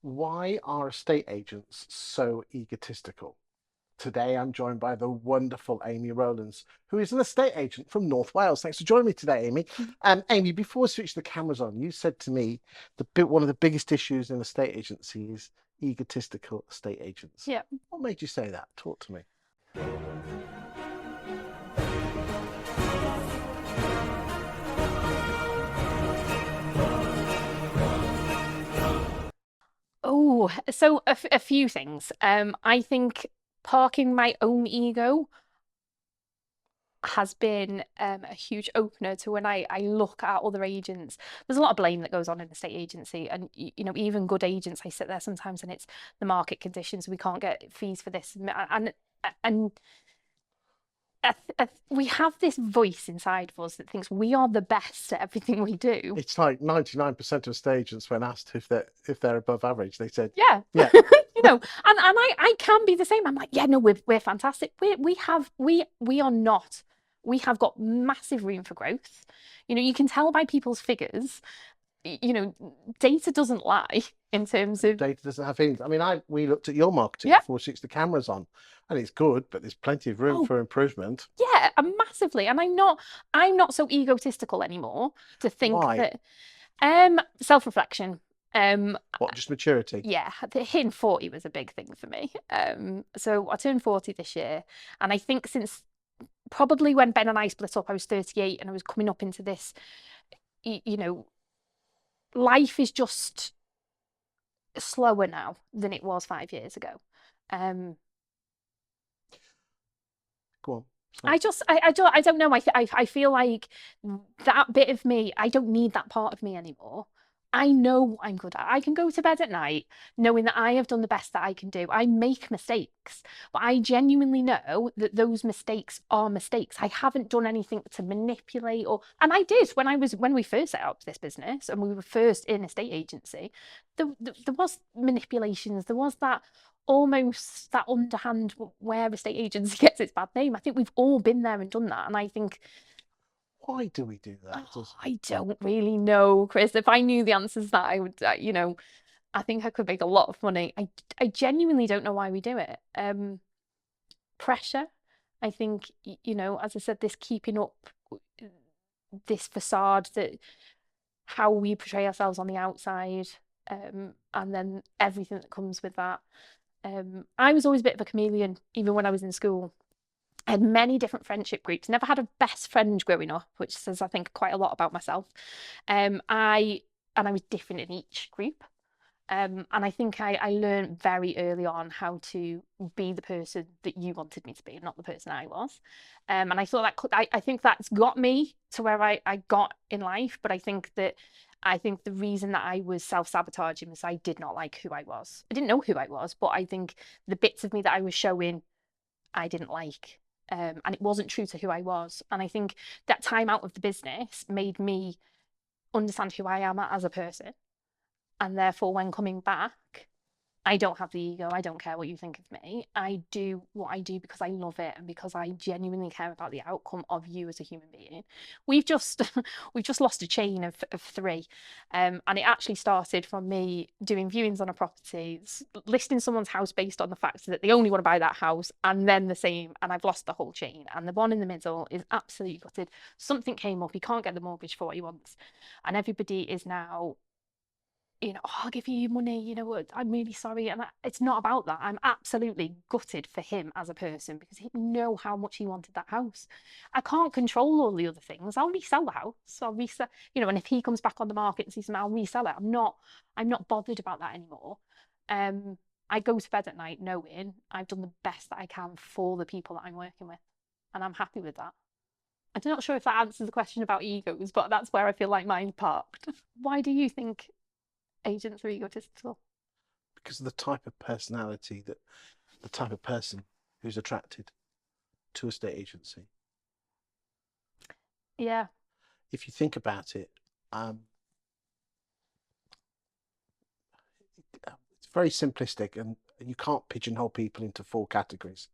Why are estate agents so egotistical? Today I'm joined by the wonderful Amy Rowlands, who is an estate agent from North Wales. Thanks for joining me today, Amy. Amy, before we switch the cameras on, you said to me one of the biggest issues in estate agency is egotistical estate agents. Yeah. What made you say that? Talk to me. Oh, so a few things. I think parking my own ego has been a huge opener to when I look at other agents. There's a lot of blame that goes on in the state agency, and even good agents. I sit there sometimes, and it's the market conditions. We can't get fees for this, and we have this voice inside of us that thinks we are the best at everything we do. It's like 99% of estate agents, when asked if they're above average, they said, Yeah. yeah. I can be the same. I'm like, yeah, no, we're fantastic. We are not. We have got massive room for growth. You can tell by people's figures, you know, data doesn't lie in terms of, Data doesn't have things. I mean, we looked at your marketing yeah, before we switched the cameras on, and it's good, but there's plenty of room oh, for improvement. yeah, massively. And I'm not so egotistical anymore to think Why? that self-reflection. Um, What? Just maturity? yeah, hitting 40 was a big thing for me. So I turned 40 this year, and I think since probably when Ben and I split up, I was 38 and I was coming up into this, you know, life is just slower now than it was 5 years ago. Um, Go on. Sorry. I don't know. I feel like that bit of me, I don't need that part of me anymore. I know what I'm good at. I can go to bed at night knowing that I have done the best that I can do. I make mistakes, but I genuinely know that those mistakes are mistakes. I haven't done anything to manipulate and I did when we first set up this business and we were first in a state agency. There was manipulations. There was that almost that underhand where estate agency gets its bad name. I think we've all been there and done that. And I think, Why do we do that? I don't really know, Chris. If I knew the answers to that, I would, I think I could make a lot of money. I genuinely don't know why we do it. Pressure. I think, as I said, this keeping up this facade that how we portray ourselves on the outside, and then everything that comes with that. I was always a bit of a chameleon, even when I was in school. I had many different friendship groups. Never had a best friend growing up, which says I think quite a lot about myself. I was different in each group. And I think I learned very early on how to be the person that you wanted me to be, and not the person I was. And I thought I think that's got me to where I got in life. But I think the reason that I was self-sabotaging was I did not like who I was. I didn't know who I was, but I think the bits of me that I was showing, I didn't like. And it wasn't true to who I was. And I think that time out of the business made me understand who I am as a person. And therefore, when coming back, I don't have the ego. I don't care what you think of me. I do what I do because I love it and because I genuinely care about the outcome of you as a human being. We've just we've just lost a chain of three, and it actually started from me doing viewings on a property, listing someone's house based on the fact that they only want to buy that house, and then the same, and I've lost the whole chain. And the one in the middle is absolutely gutted. Something came up. He can't get the mortgage for what he wants, and everybody is now, oh, I'll give you your money, I'm really sorry. And it's not about that. I'm absolutely gutted for him as a person because he know how much he wanted that house. I can't control all the other things. I'll resell the house. I'll resell, and if he comes back on the market and sees something, I'll resell it. I'm not bothered about that anymore. I go to bed at night knowing I've done the best that I can for the people that I'm working with. And I'm happy with that. I'm not sure if that answers the question about egos, but that's where I feel like mine's parked. Why do you think agents are egotistical? Because of the type of person who's attracted to a state agency. Yeah. If you think about it, it's very simplistic, and you can't pigeonhole people into four categories.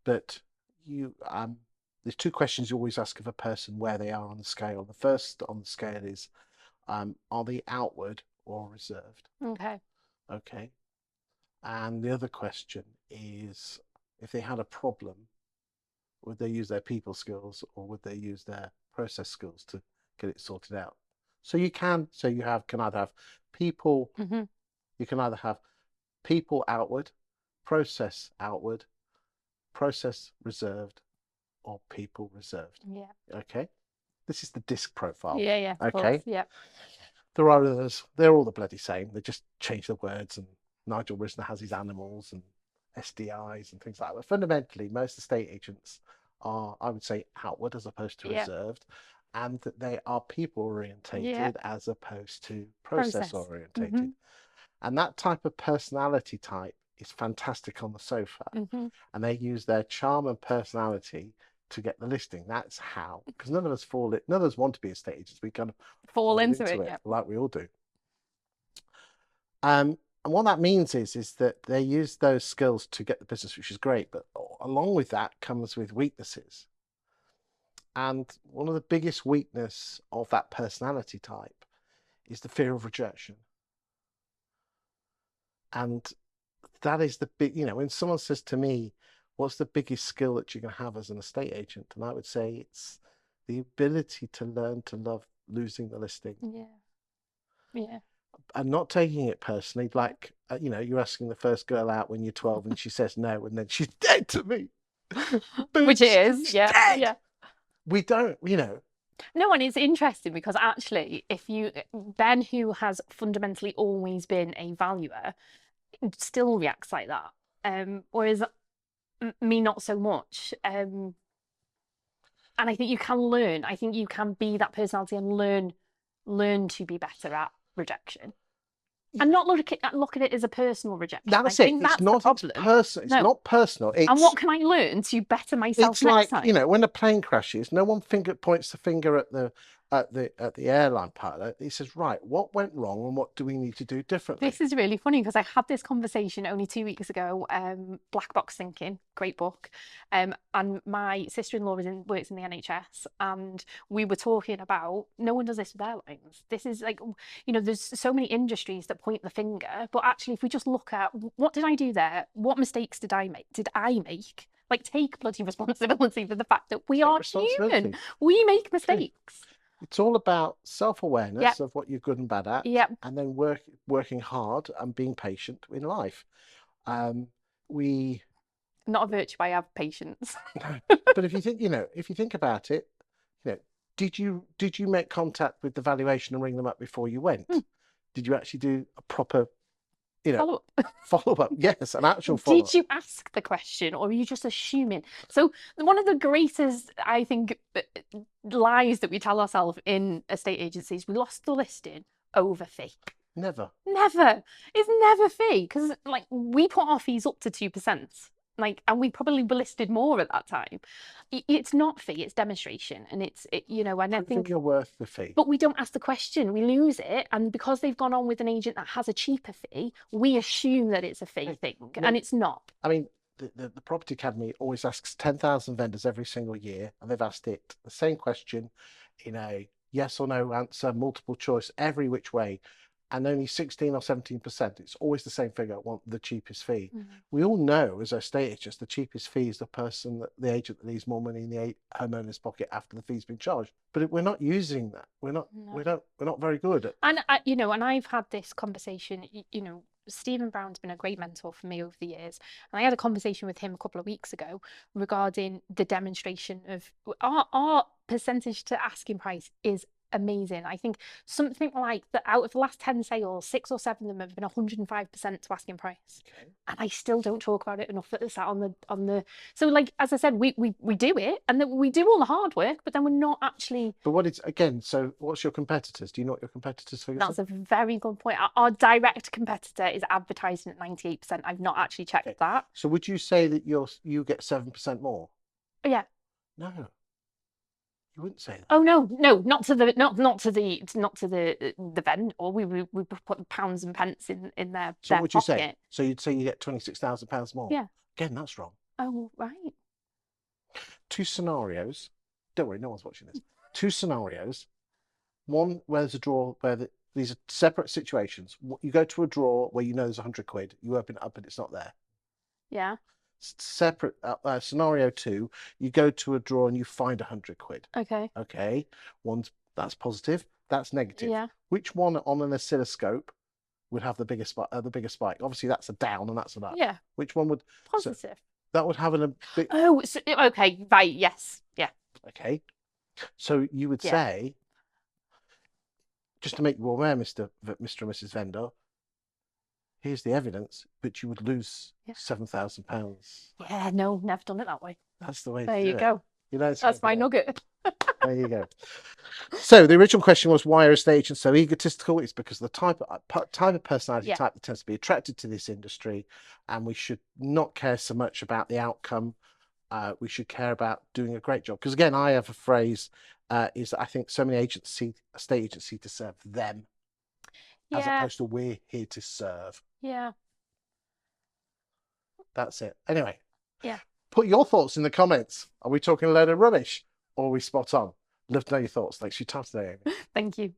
But there's two questions you always ask of a person where they are on the scale. The first on the scale is, are they outward or reserved? Okay. Okay. And the other question is, if they had a problem, would they use their people skills or would they use their process skills to get it sorted out? So you can, so you have can either have people, Hmm. you can either have people outward, process outward, process reserved, or people reserved. Yeah. Okay. This is the disc profile. Yeah, yeah, of course. Okay. Yeah. There are others, they're all the bloody same. They just change the words, and Nigel Risner has his animals and SDIs and things like that. But fundamentally, most estate agents are, I would say, outward as opposed to Yeah. reserved, and that they are people Yeah. orientated as opposed to process Process. Hmm. orientated. And that type of personality type is fantastic on the sofa. Hmm. And they use their charm and personality to get the listing. That's how, because none of us none of us want to be estate agents. We kind of Fall fall into into it. it Yeah. like we all do. And what that means is that they use those skills to get the business, which is great. But along with that comes with weaknesses. And one of the biggest weakness of that personality type is the fear of rejection. And that is the big, when someone says to me, what's the biggest skill that you can have as an estate agent? And I would say it's the ability to learn to love losing the listing. Yeah. Yeah. And not taking it personally, like, you're asking the first girl out when you're 12 and she says no, and then she's dead to me. Which it Boots, is. she's Yeah. dead. Yeah. We don't, No, and it's interesting because actually, if you Ben, who has fundamentally always been a valuer, still reacts like that. Whereas me, not so much. And I think you can learn. I think you can be that personality and learn to be better at rejection. And not look at it as a personal rejection. I that's it. think It's that's the not, it's problem. personal. It's No. not personal. And what can I learn to better myself It's next like, time? when a plane crashes, no one points the finger at the airline pilot. He says, right, what went wrong and what do we need to do differently? This is really funny because I had this conversation only 2 weeks ago. Black Box Thinking, great book. And my sister-in-law works in the NHS, and we were talking about no one does this with airlines. This is like, there's so many industries that point the finger, but actually, if we just look at what did I do there, what mistakes did I make? Like, take bloody responsibility for the fact that we are human. We make mistakes. It's all about Yep. self-awareness of what you're good and bad at, Yep. and then working hard and being patient in life. We Not a virtue. I have patience. But if you think about it, did you make contact with the valuation and ring them up before you went? Did you actually do a proper, follow up? Yes, an actual follow up. Did you ask the question, or are you just assuming? So one of the greatest, I think, lies that we tell ourselves in estate agencies, we lost the listing over fee. Never. It's never fee, because like we put our fees up to 2%. And we probably were listed more at that time. It's not fee, it's demonstration, and and I think you're worth the fee. But we don't ask the question, we lose it, and because they've gone on with an agent that has a cheaper fee, we assume that it's a fee thing, and it's not. I mean, the Property Academy always asks 10,000 vendors every single year, and they've asked it the same question in a yes or no answer, multiple choice, every which way. And only 16 or 17%. It's always the same figure. Want the cheapest fee. We all know, as estate agents, the cheapest fee is the agent that leaves more money in the homeowner's pocket after the fee's been charged. But we're not using that. We're not very good at. And and I've had this conversation. Stephen Brown's been a great mentor for me over the years, and I had a conversation with him a couple of weeks ago regarding the demonstration of our percentage to asking price is amazing. I think something like that out of the last 10 sales, 6 or 7 of them have been 105% to asking price. Okay. And I still don't talk about it enough that it's on the so, like, as I said, we do it, and then we do all the hard work, but then we're not actually. But so what's your competitors? Do you know what your competitors figures That's a very good point. Our direct competitor is advertising at 98%. I've not actually checked that. So would you say that you get 7% more? Yeah. No. You wouldn't say that. Oh no, not to the vendor. We put pounds and pence in their So what would you pocket. say? So you'd say you get £26,000 more? Yeah. Again, that's wrong. Oh, right. 2 scenarios. Don't worry, no one's watching this. 2 scenarios. One where there's a draw, where These are separate situations. You go to a drawer where you know there's 100 quid. You open it up and it's not there. Yeah. Separate scenario 2, you go to a drawer and you find 100 quid. Okay. Okay, that's positive, that's negative. Yeah. Which one on an oscilloscope would have the biggest spike? Obviously, that's a down and that's an up. Yeah. Which one would? Positive. So that would have a big. Oh, so, okay. Right. Yes. Yeah. Okay, so you would say, just to make you aware, Mr. and Mrs. Vendor, here's the evidence, but you would lose £7,000. Yeah. No, never done it that way. That's the way There to do you it. go. You know, That's my nugget. There you go. So the original question was, why are estate agents so egotistical? It's because the type of personality type that tends to be attracted to this industry, and we should not care so much about the outcome. We should care about doing a great job. Because again, I have a phrase, is that I think so many agents see estate agency to serve them, as opposed to we're here to serve. Yeah. That's it. Anyway. Yeah. Put your thoughts in the comments. Are we talking a load of rubbish or are we spot on? Love to know your thoughts. Thanks for your time today, Amy. Thank you.